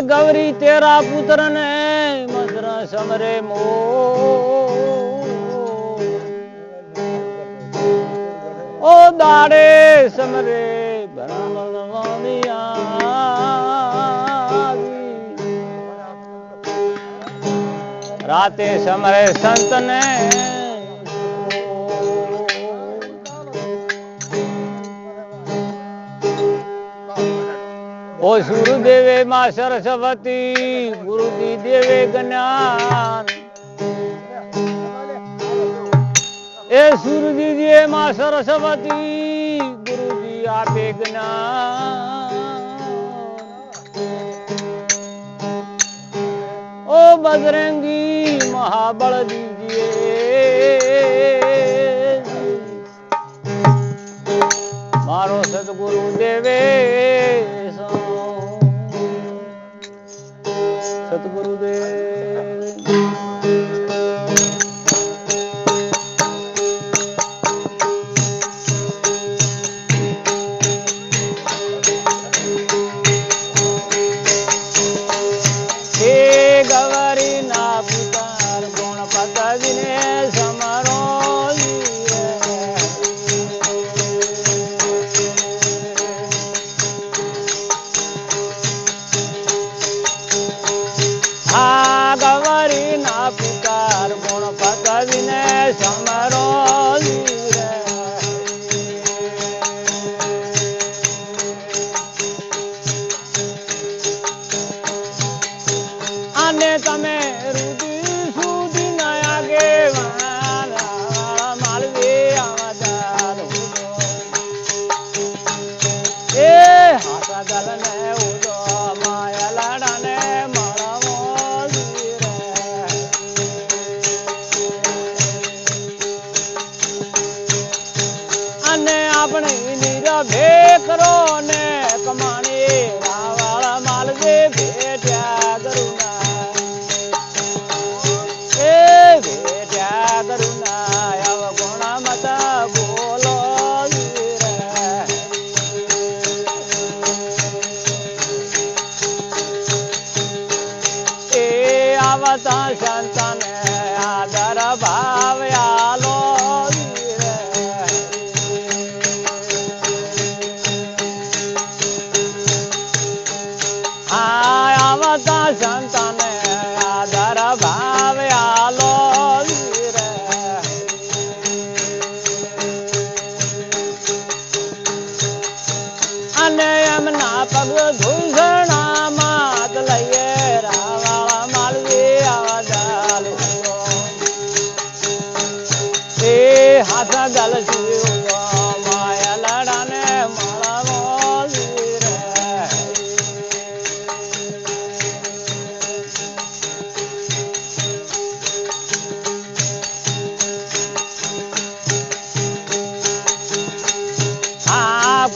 गौरी तेरा पुत्र ने मधुर समरे मो ओ दाड़े समरे राते समरे संत ने ओ सूर्य देवे मां सरस्वती गुरु जी देवे ज्ञान ए सूर्य जी दिए मां सरस्वती गुरु जी आपे ज्ञान ओ बजरंगी महाबल दीजिए मारो सतगुरु देवे सतगुरुदेव हे गवरी ना पुकार गुण पतज ने समरो गवरी ना पुकार गुण पतज ने समरो आने तमे रुदी सुदी नया गे मालवे आवाजाल ए हाथा दल ने उदो माया लाडा ने अपने नीरा भेकरो ने कमाने रावाला मालवे भेट्या करुणा ए भेट्या करुणा अब गुणा मत बोलो ए आवता संतान आदर भाव आलो आवता संतान आदर भाव आलो अने यमुना पग धूसणा मात लइए रावाला मालवी आवाजाल ए हाथ गल शिव माया लड़ाने माला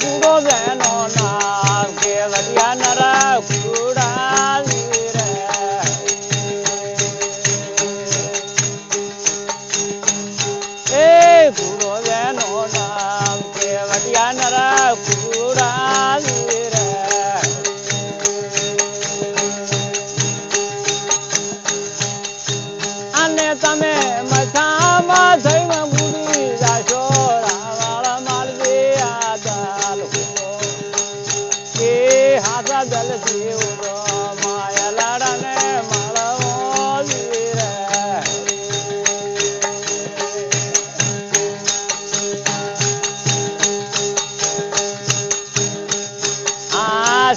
कूड़ो बहनो नाम के वरिया नरा कूड़ा ए कूड़ो बहनो नाम के वरिया नरा कूड़ा अने तमे मथा माथई में बुरी जाशो रावाला मालवी हाथा दल शिव माया लाड़ा ने मालवो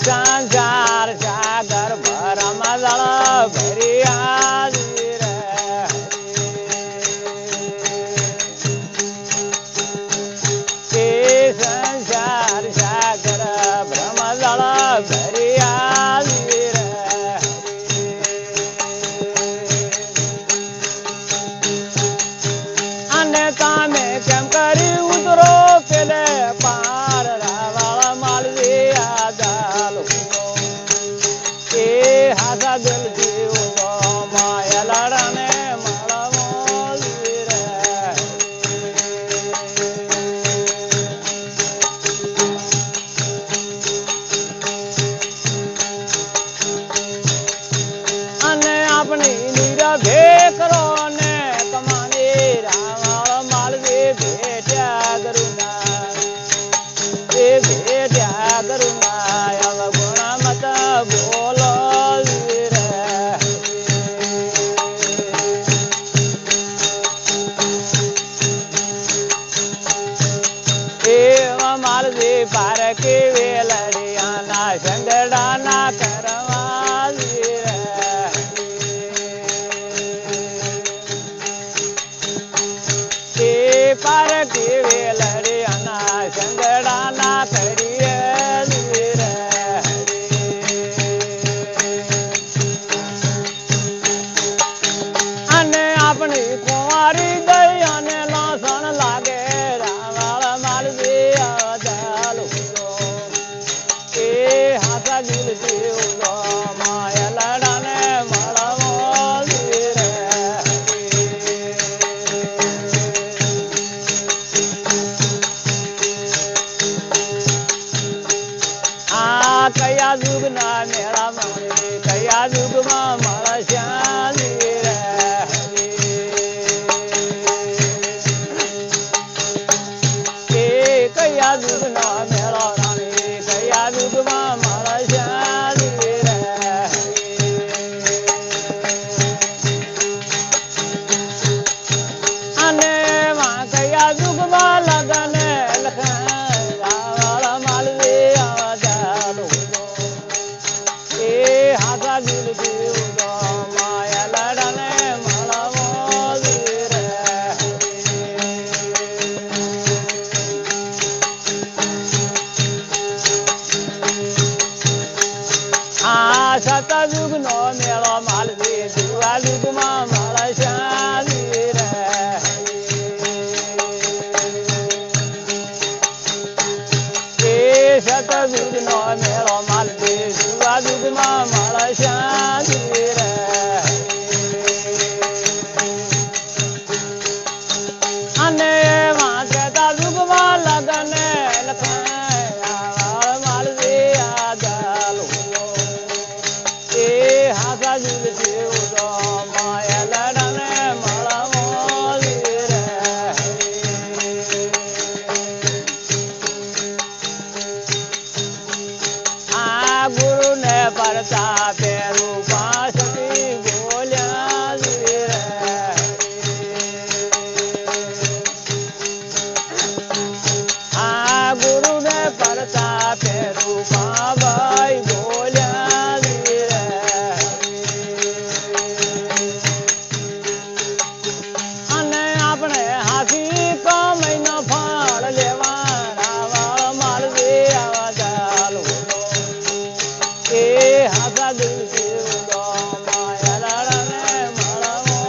संसार सागर भरम दल भरिया संसार सागर भ्रम दल भरिया એવા માલજી પાર કે વેલડિયાના સંગડાના કરવા એ પાર કે વેલડિયાના સંગડાના કરીએ અને આપણી કુંવારી દયાને લસણ લાગે રાવળ માલજી ચાલુ એ હાથા દિલથી ઉડો માયા લડાને મળવો આ કયા યુગના મેળા મળે કયા યુગમાં મળશ્યા કયા યુગનો મેળો રાણી કયા યુગમાં મળશ્યા અને માં કયા યુગમાં લગન લખાણ માલવી ચાલુ એ હાથા દિલથી ઉડો માયા લડને મળવો આ સતયુગ નો મેળો માલવી જુવા યુગમાં મળશ્યા એ સતયુગ નો મેળો માલવી જુવા યુગમાં મળશ્યા અને વાંચતા યુગમાં લગન લખાણ માલવી ચાલુ એ હાથા દિલથી ઉડો માયા લડને મળવો આ ગુરુને પરતા પેરું પાસથી બોલ્યા આ ગુરુને પરતા પેરું ભાઈ બોલ્યા અને આપણે હાથી કમાઈનો ફળ લેવા રાવળ માલવી ચાલુ એ હાથા દિલથી ઉડો માયા લડને મળવો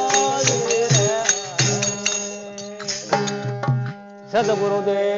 સદગુરુદેવ